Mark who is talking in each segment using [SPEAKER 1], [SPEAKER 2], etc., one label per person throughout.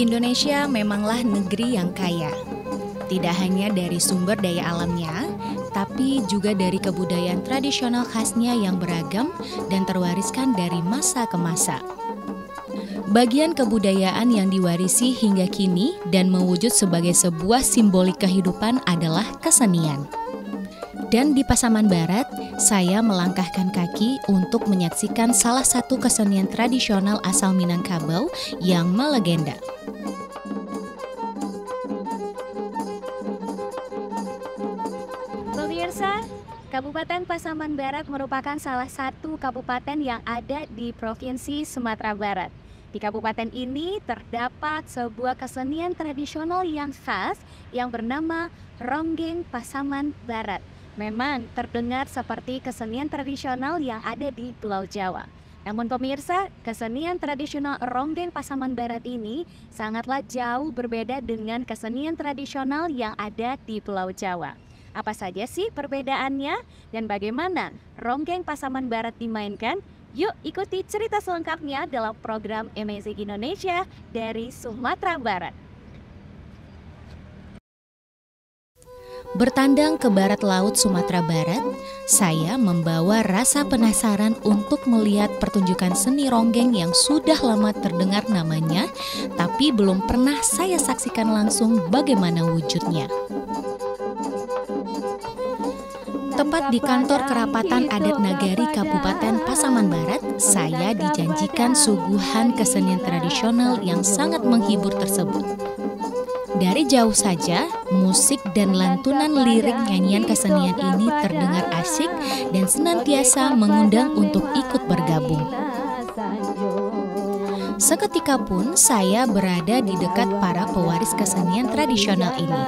[SPEAKER 1] Indonesia memanglah negeri yang kaya. Tidak hanya dari sumber daya alamnya, tapi juga dari kebudayaan tradisional khasnya yang beragam dan terwariskan dari masa ke masa. Bagian kebudayaan yang diwarisi hingga kini dan mewujud sebagai sebuah simbolik kehidupan adalah kesenian. Dan di Pasaman Barat, saya melangkahkan kaki untuk menyaksikan salah satu kesenian tradisional asal Minangkabau yang melegenda.
[SPEAKER 2] Pemirsa, Kabupaten Pasaman Barat merupakan salah satu kabupaten yang ada di Provinsi Sumatera Barat. Di kabupaten ini terdapat sebuah kesenian tradisional yang khas yang bernama Ronggeng Pasaman Barat. Memang terdengar seperti kesenian tradisional yang ada di Pulau Jawa. Namun pemirsa, kesenian tradisional Ronggeng Pasaman Barat ini sangatlah jauh berbeda dengan kesenian tradisional yang ada di Pulau Jawa. Apa saja sih perbedaannya dan bagaimana Ronggeng Pasaman Barat dimainkan? Yuk ikuti cerita selengkapnya dalam program Amazing Indonesia dari Sumatera Barat.
[SPEAKER 1] Bertandang ke barat laut Sumatera Barat, saya membawa rasa penasaran untuk melihat pertunjukan seni ronggeng yang sudah lama terdengar namanya, tapi belum pernah saya saksikan langsung bagaimana wujudnya. Tepat di kantor Kerapatan Adat Nagari Kabupaten Pasaman Barat, saya dijanjikan suguhan kesenian tradisional yang sangat menghibur tersebut. Dari jauh saja, musik dan lantunan lirik nyanyian kesenian ini terdengar asyik dan senantiasa mengundang untuk ikut bergabung. Seketika pun saya berada di dekat para pewaris kesenian tradisional ini,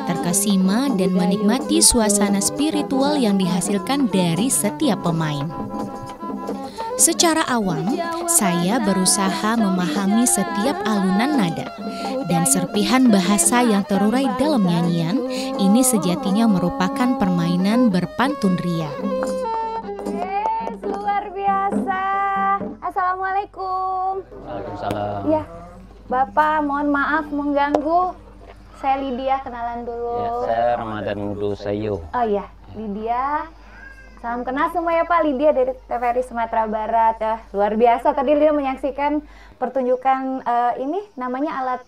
[SPEAKER 1] terkesima dan menikmati suasana spiritual yang dihasilkan dari setiap pemain. Secara awam, saya berusaha memahami setiap alunan nada dan serpihan bahasa yang terurai dalam nyanyian. Ini sejatinya merupakan permainan berpantun ria.
[SPEAKER 2] Luar biasa. Assalamualaikum.
[SPEAKER 3] Waalaikumsalam.
[SPEAKER 2] Ya, Bapak mohon maaf mengganggu. Saya Lydia, kenalan dulu.
[SPEAKER 3] Ya, saya Ramadan Mudu Sayu.
[SPEAKER 2] Oh iya, Lydia. Salam kenal semua ya Pak, Lydia dari TVRI Sumatera Barat. Luar biasa, tadi Lydia menyaksikan pertunjukan ini namanya alat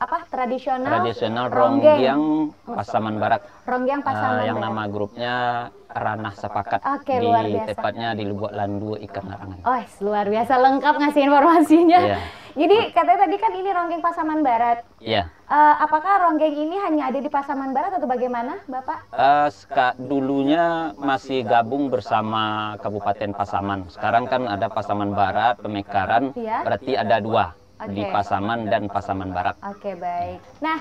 [SPEAKER 2] apa tradisional?
[SPEAKER 3] Tradisional Ronggeng Pasaman Barat.
[SPEAKER 2] Ronggeng Pasaman
[SPEAKER 3] yang
[SPEAKER 2] Barat.
[SPEAKER 3] nama grupnya Ranah Sepakat.
[SPEAKER 2] Oke, luar biasa.
[SPEAKER 3] Tepatnya di Lubuk Landu Ikan Larangan.
[SPEAKER 2] Oh, luar biasa lengkap ngasih informasinya.
[SPEAKER 3] Iya.
[SPEAKER 2] Jadi katanya tadi kan ini Ronggeng Pasaman Barat.
[SPEAKER 3] Iya.
[SPEAKER 2] Apakah Ronggeng ini hanya ada di Pasaman Barat atau bagaimana, Bapak?
[SPEAKER 3] Dulunya masih gabung bersama Kabupaten Pasaman. Sekarang kan ada Pasaman Barat, Pemekaran,
[SPEAKER 2] Iya.
[SPEAKER 3] berarti ada dua.
[SPEAKER 2] Oke.
[SPEAKER 3] Di Pasaman dan Pasaman Barat.
[SPEAKER 2] Oke, baik. Nah,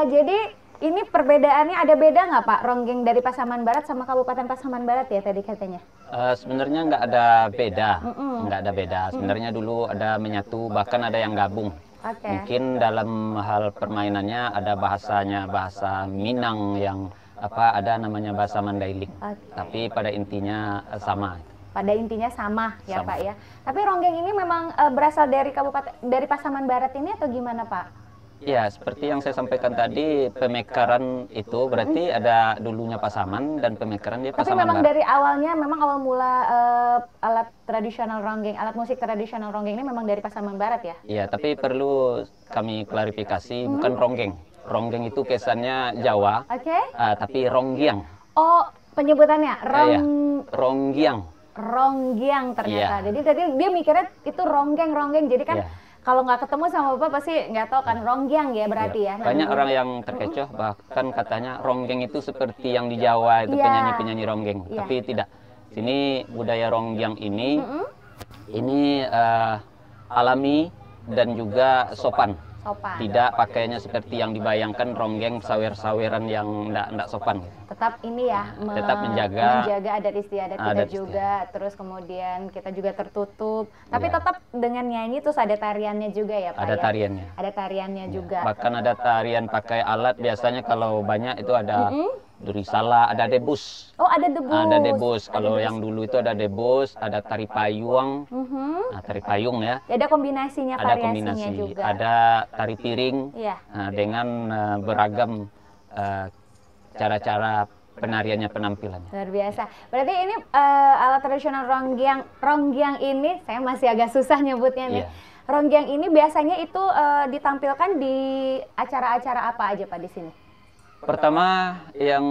[SPEAKER 2] jadi ini perbedaannya ada beda nggak Pak? Ronggeng dari Pasaman Barat sama Kabupaten Pasaman Barat ya tadi katanya?
[SPEAKER 3] Sebenarnya nggak ada beda, nggak ada beda. Sebenarnya dulu ada menyatu, bahkan ada yang gabung.
[SPEAKER 2] Oke.
[SPEAKER 3] Mungkin dalam hal permainannya ada bahasanya, bahasa Minang yang ada namanya bahasa Mandailing.
[SPEAKER 2] Oke.
[SPEAKER 3] Tapi pada intinya sama.
[SPEAKER 2] Pada intinya sama ya
[SPEAKER 3] Sama.
[SPEAKER 2] Pak ya. Tapi Ronggeng ini memang berasal dari dari Pasaman Barat ini atau gimana Pak?
[SPEAKER 3] Ya, seperti yang saya sampaikan tadi, Pemekaran itu berarti ada dulunya Pasaman dan Pemekaran dia
[SPEAKER 2] Tapi
[SPEAKER 3] Pasaman
[SPEAKER 2] memang
[SPEAKER 3] Barat.
[SPEAKER 2] dari awalnya, memang awal mula alat tradisional Ronggeng, alat musik tradisional Ronggeng ini memang dari Pasaman Barat ya?
[SPEAKER 3] Iya, tapi perlu kami klarifikasi, bukan Ronggeng. Ronggeng itu kesannya Jawa,
[SPEAKER 2] Oke.
[SPEAKER 3] tapi Ronggiang.
[SPEAKER 2] Oh, penyebutannya
[SPEAKER 3] Iya, Ronggiang.
[SPEAKER 2] Ronggiang ternyata.
[SPEAKER 3] Iya.
[SPEAKER 2] Jadi tadi dia mikirnya itu ronggeng. Jadi kan
[SPEAKER 3] Iya.
[SPEAKER 2] kalau nggak ketemu sama Bapak pasti nggak tahu kan Ronggiang ya berarti ya.
[SPEAKER 3] Banyak orang yang terkecoh, bahkan katanya Ronggeng itu seperti yang di Jawa itu
[SPEAKER 2] Iya.
[SPEAKER 3] penyanyi-penyanyi Ronggeng.
[SPEAKER 2] Iya.
[SPEAKER 3] Tapi tidak. Sini budaya Ronggiang ini alami dan juga sopan.
[SPEAKER 2] Sopan.
[SPEAKER 3] Tidak pakainya seperti yang dibayangkan Ronggeng sawer-saweran yang enggak sopan.
[SPEAKER 2] Tetap ini ya,
[SPEAKER 3] Tetap menjaga
[SPEAKER 2] adat istiadat kita
[SPEAKER 3] adat
[SPEAKER 2] juga. Terus kemudian kita juga tertutup. Tapi
[SPEAKER 3] Iya.
[SPEAKER 2] tetap dengan nyanyi terus ada tariannya juga ya Pak
[SPEAKER 3] Ada
[SPEAKER 2] ya?
[SPEAKER 3] tariannya.
[SPEAKER 2] Ada tariannya juga.
[SPEAKER 3] Bahkan ada tarian pakai alat, biasanya kalau banyak itu ada Duri Sala, ada debus.
[SPEAKER 2] Oh, ada debus.
[SPEAKER 3] Ada debus. Kalau yang dulu itu ada debus, ada tari payung. Nah, tari payung ya.
[SPEAKER 2] Ada kombinasinya,
[SPEAKER 3] Ada
[SPEAKER 2] variasinya
[SPEAKER 3] kombinasi.
[SPEAKER 2] juga.
[SPEAKER 3] Ada tari piring.
[SPEAKER 2] Iya.
[SPEAKER 3] Dengan beragam cara-cara penariannya, penampilannya.
[SPEAKER 2] Luar biasa. Berarti ini alat tradisional ronggiang. Ronggiang ini saya masih agak susah nyebutnya nih.
[SPEAKER 3] Iya.
[SPEAKER 2] Ronggiang ini biasanya itu ditampilkan di acara-acara apa aja Pak di sini?
[SPEAKER 3] Pertama yang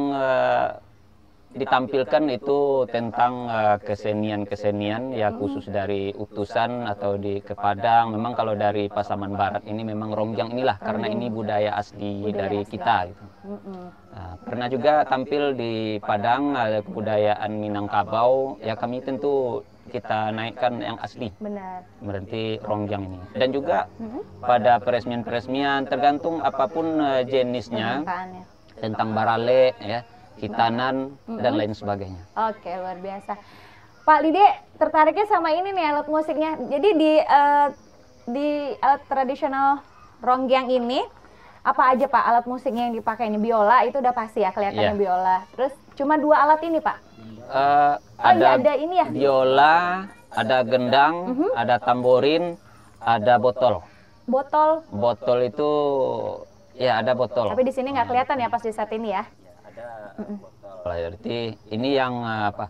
[SPEAKER 3] ditampilkan itu tentang kesenian-kesenian ya, khusus dari utusan atau di ke Padang. Memang kalau dari Pasaman Barat ini memang ronggiang inilah karena ini budaya asli dari kita gitu. Nah, pernah juga tampil di Padang, ada kebudayaan Minangkabau ya, kami tentu kita naikkan yang asli.
[SPEAKER 2] Benar.
[SPEAKER 3] Berarti ronggiang ini. Dan juga pada peresmian-peresmian tergantung apapun jenisnya, tentang barale ya, hitanan dan lain sebagainya.
[SPEAKER 2] Oke, luar biasa. Pak Lide tertariknya sama ini nih alat musiknya. Jadi di alat tradisional ronggiang ini apa aja Pak alat musiknya yang dipakai ini? Biola itu udah pasti ya, kelihatannya biola. Terus cuma 2 alat ini Pak? Ada ini ya?
[SPEAKER 3] Biola, ada gendang, ada tamborin, ada botol.
[SPEAKER 2] Botol?
[SPEAKER 3] Botol itu ya ada botol.
[SPEAKER 2] Tapi di sini nggak kelihatan ya pas di saat ini ya?
[SPEAKER 3] Berarti ini yang apa?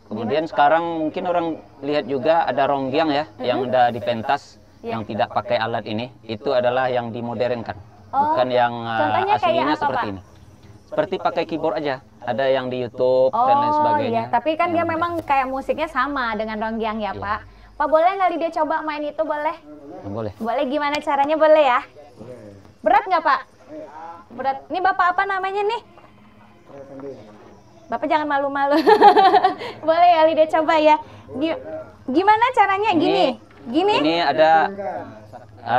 [SPEAKER 3] Kemudian sekarang mungkin orang lihat juga ada ronggiang ya, yang udah dipentas, yang tidak pakai alat ini. Itu adalah yang dimodernkan, bukan yang aslinya seperti ini. Seperti pakai keyboard aja. Ada yang di YouTube dan lain sebagainya.
[SPEAKER 2] Iya, tapi kan dia memang kayak musiknya sama dengan ronggiang ya Pak. Pak boleh nggak dia coba main itu, boleh?
[SPEAKER 3] Boleh.
[SPEAKER 2] Boleh, gimana caranya, boleh ya? Berat nggak Pak? Berat. Ini Bapak apa namanya nih? Bapak jangan malu-malu. Boleh ya Lide coba ya. Gimana caranya? Gini.
[SPEAKER 3] Ini ada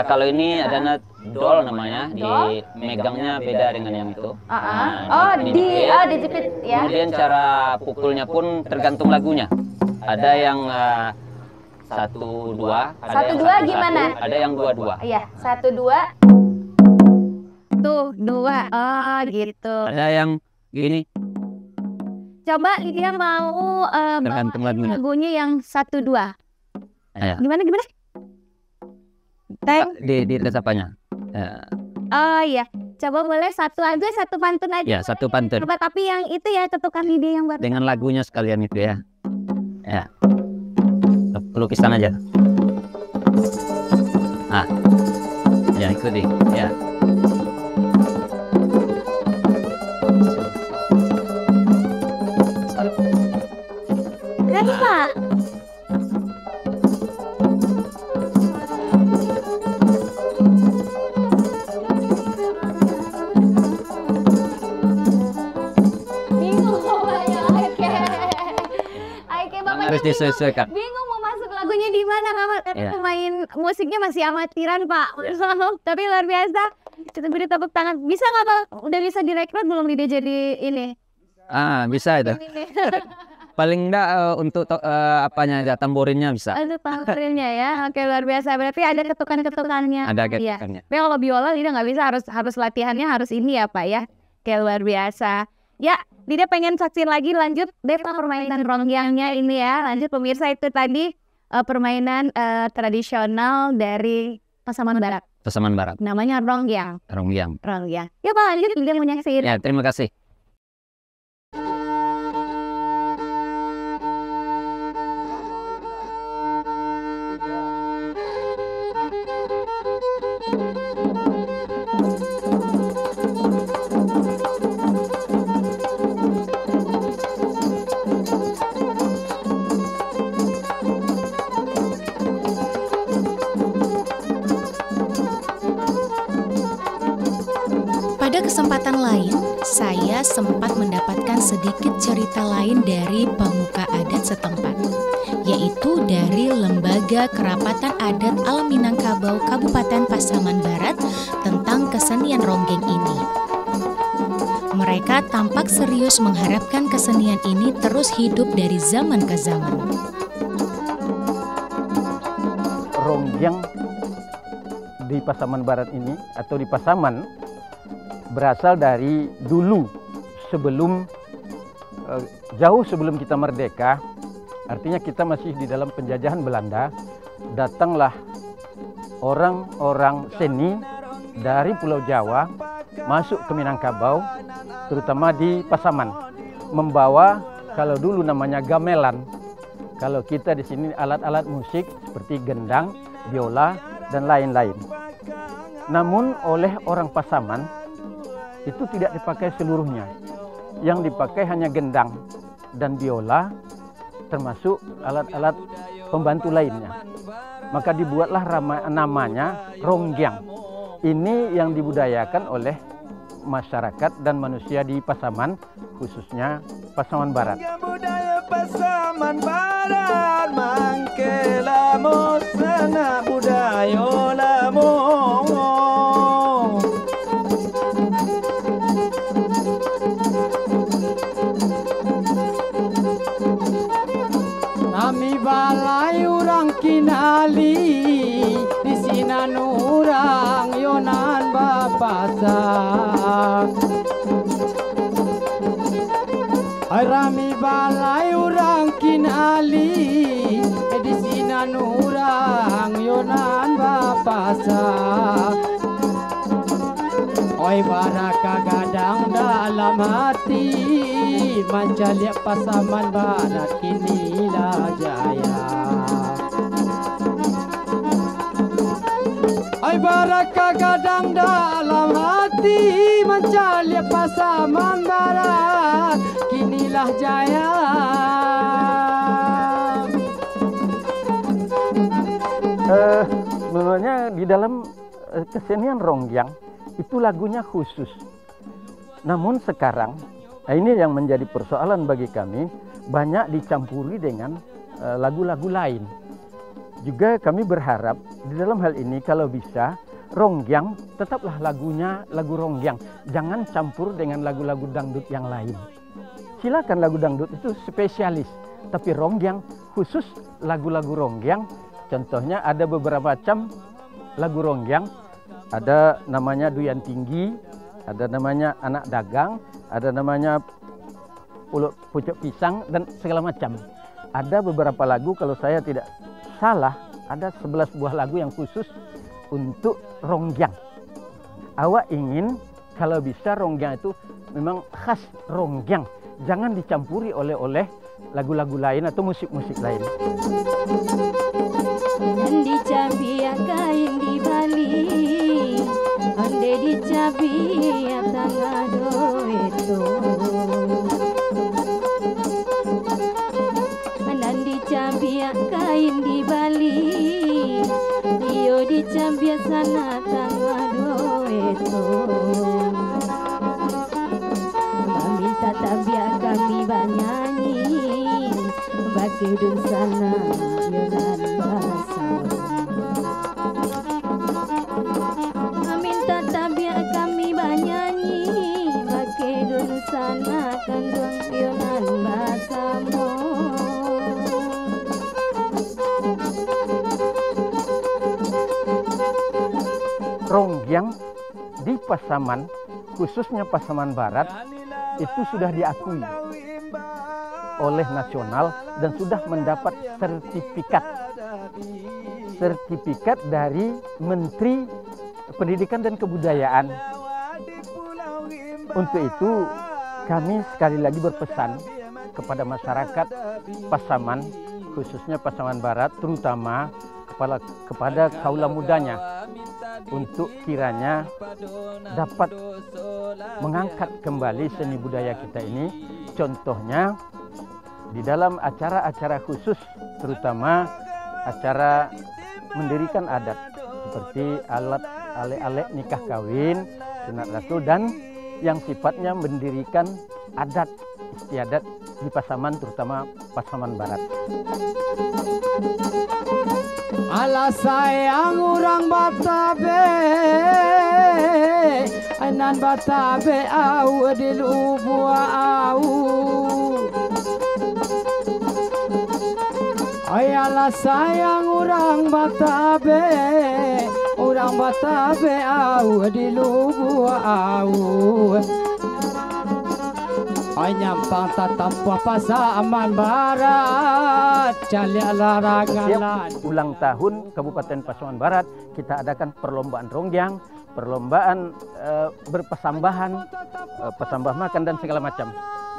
[SPEAKER 3] kalau ini ada dol namanya, dimegangnya beda dengan yang itu.
[SPEAKER 2] Dijepit ya.
[SPEAKER 3] Kemudian cara pukulnya pun tergantung lagunya. Ada yang 1, 2, ada yang 1,
[SPEAKER 2] gimana?
[SPEAKER 3] Ada yang 2, 2.
[SPEAKER 2] Iya, 1, 2. Tuh, 2. Oh, gitu.
[SPEAKER 3] Ada yang gini.
[SPEAKER 2] Coba dia mau
[SPEAKER 3] Tergantung
[SPEAKER 2] lagunya yang 1, 2.
[SPEAKER 3] Ya.
[SPEAKER 2] Gimana?
[SPEAKER 3] Di apanya?
[SPEAKER 2] Oh iya. Coba boleh satu pantun aja.
[SPEAKER 3] Ya, satu pantun.
[SPEAKER 2] Coba, tapi yang itu ya ketukan ide yang baru.
[SPEAKER 3] Dengan lagunya sekalian itu ya. Ya. Pelukisan aja. Ya ikuti. Ya.
[SPEAKER 2] Kenapa?
[SPEAKER 3] Harus disesuaikan.
[SPEAKER 2] Bingung mau masuk lagunya di mana, karena pemain musiknya masih amatiran Pak. Tapi luar biasa. Kita beri tepuk tangan. Bisa nggak Pak? Udah bisa direkrut belum Lide jadi ini?
[SPEAKER 3] Bisa itu. Paling enggak untuk apanya aja, tamborinnya bisa.
[SPEAKER 2] Ada tamborinnya ya. Oke, luar biasa. Berarti ada ketukan-ketukannya.
[SPEAKER 3] Ada ketukannya.
[SPEAKER 2] Tapi kalau biola Lide nggak bisa, harus latihannya harus ini ya Pak ya. Oke, luar biasa. Ya, Lide pengen saksiin lagi lanjut deh Pak permainan ronggiangnya ini ya. Lanjut pemirsa, itu tadi permainan tradisional dari Pasaman Barat.
[SPEAKER 3] Pasaman Barat.
[SPEAKER 2] Namanya ronggiang.
[SPEAKER 3] Ronggiang.
[SPEAKER 2] Ya Pak, lanjut Lide mau nyaksiin.
[SPEAKER 3] Ya, terima kasih.
[SPEAKER 1] Pada kesempatan lain, saya sempat mendapatkan sedikit cerita lain dari pemuka adat setempat, yaitu dari Lembaga Kerapatan Adat Alam Minangkabau Kabupaten Pasaman Barat tentang kesenian ronggeng ini. Mereka tampak serius mengharapkan kesenian ini terus hidup dari zaman ke zaman.
[SPEAKER 4] Ronggiang di Pasaman Barat ini atau di Pasaman berasal dari dulu, sebelum jauh sebelum kita merdeka, artinya kita masih di dalam penjajahan Belanda, datanglah orang-orang seni dari Pulau Jawa masuk ke Minangkabau, terutama di Pasaman, membawa kalau dulu namanya gamelan, kalau kita di sini alat-alat musik seperti gendang, biola, dan lain-lain. Namun oleh orang Pasaman itu tidak dipakai seluruhnya, yang dipakai hanya gendang dan biola, termasuk alat-alat pembantu lainnya. Maka dibuatlah namanya ronggyang. Ini yang dibudayakan oleh masyarakat dan manusia di Pasaman, khususnya Pasaman Barat.
[SPEAKER 5] Budaya Pasaman Barat, mangke lamo sana budaya lamo. Kami balai urang kinali, di sina nurang yonan bapasak. Ay rami balai urang kinali, di sina nurang yonan bapasak. Oi baraka gadang dalam hati, Mancaliak Pasaman Barat kinilah jaya. Oi baraka gadang dalam hati, Mancaliak Pasaman Barat kinilah jaya.
[SPEAKER 4] Sebenarnya di dalam kesenian ronggyang itu lagunya khusus. Namun sekarang, ini yang menjadi persoalan bagi kami, banyak dicampuri dengan lagu-lagu lain. Juga kami berharap di dalam hal ini kalau bisa ronggyang tetaplah lagunya lagu ronggyang, jangan campur dengan lagu-lagu dangdut yang lain. Silakan lagu dangdut itu spesialis, tapi ronggyang khusus lagu-lagu ronggyang. Contohnya ada beberapa macam lagu ronggyang. Ada namanya Duyan Tinggi, ada namanya Anak Dagang, ada namanya Pucuk Pisang, dan segala macam. Ada beberapa lagu, kalau saya tidak salah, ada 11 buah lagu yang khusus untuk ronggyang. Awak ingin kalau bisa ronggyang itu memang khas ronggyang, jangan dicampuri oleh lagu-lagu lain atau musik-musik lain.
[SPEAKER 2] Dan di Jambi kain di Bali, ande di Jambi tangga doeto. Dan di Jambi kain di Bali, iyo di Jambi sana tangga doeto. Minta tabia kami banyanyi, bagi dun sana yonan bahasa. Minta tabia kami banyanyi, bagi dun sana kandung yonan bahasa mo.
[SPEAKER 4] Ronggyang di Pasaman, khususnya Pasaman Barat, itu sudah diakui oleh nasional dan sudah mendapat sertifikat dari Menteri Pendidikan dan Kebudayaan. Untuk itu kami sekali lagi berpesan kepada masyarakat Pasaman, khususnya Pasaman Barat, terutama kepada kaula mudanya, untuk kiranya dapat mengangkat kembali seni budaya kita ini. Contohnya di dalam acara-acara khusus, terutama acara mendirikan adat seperti ale-ale nikah kawin, sunat rasul, dan yang sifatnya mendirikan adat istiadat di Pasaman, terutama Pasaman Barat.
[SPEAKER 5] Ala sayang orang Batabe, anan Batabe au di lubua au. Ay ala sayang orang Batabe, Orang Batabe au di lubu au Nyampang tatampuh Pasaman Barat Calia larangan.
[SPEAKER 4] Setiap ulang tahun Kabupaten Pasaman Barat kita adakan perlombaan rongyang, perlombaan berpesambahan, pesambah makan dan segala macam.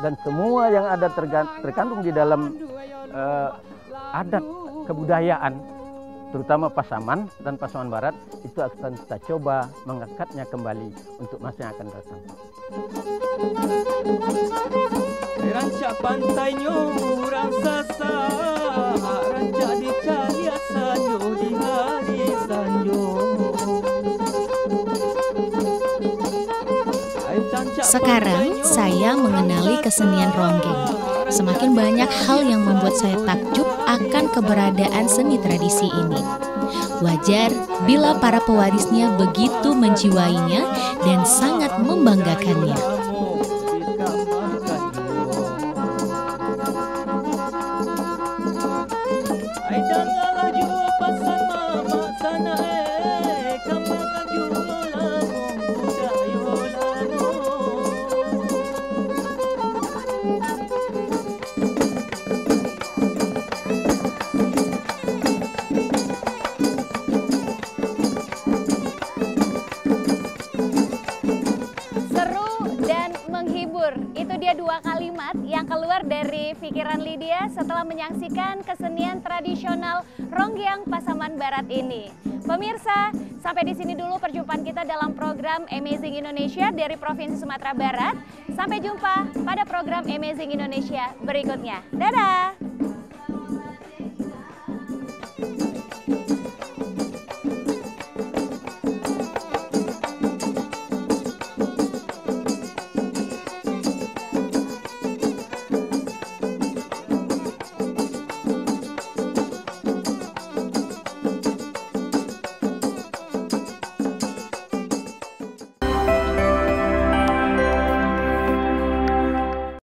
[SPEAKER 4] Dan semua yang ada terkandung di dalam adat kebudayaan, terutama Pasaman dan Pasaman Barat, itu akan kita coba mengangkatnya kembali untuk masa yang akan datang.
[SPEAKER 6] Rancak pantainya urang sasa, rancak dicari sanjo di hari sanjo.
[SPEAKER 1] Sekarang saya mengenali kesenian ronggeng. Semakin banyak hal yang membuat saya takjub akan keberadaan seni tradisi ini. Wajar bila para pewarisnya begitu menjiwainya dan sangat membanggakannya.
[SPEAKER 2] Itu dia dua kalimat yang keluar dari pikiran Lydia setelah menyaksikan kesenian tradisional Rongyang Pasaman Barat ini. Pemirsa, sampai di sini dulu perjumpaan kita dalam program Amazing Indonesia dari Provinsi Sumatera Barat. Sampai jumpa pada program Amazing Indonesia berikutnya. Dadah!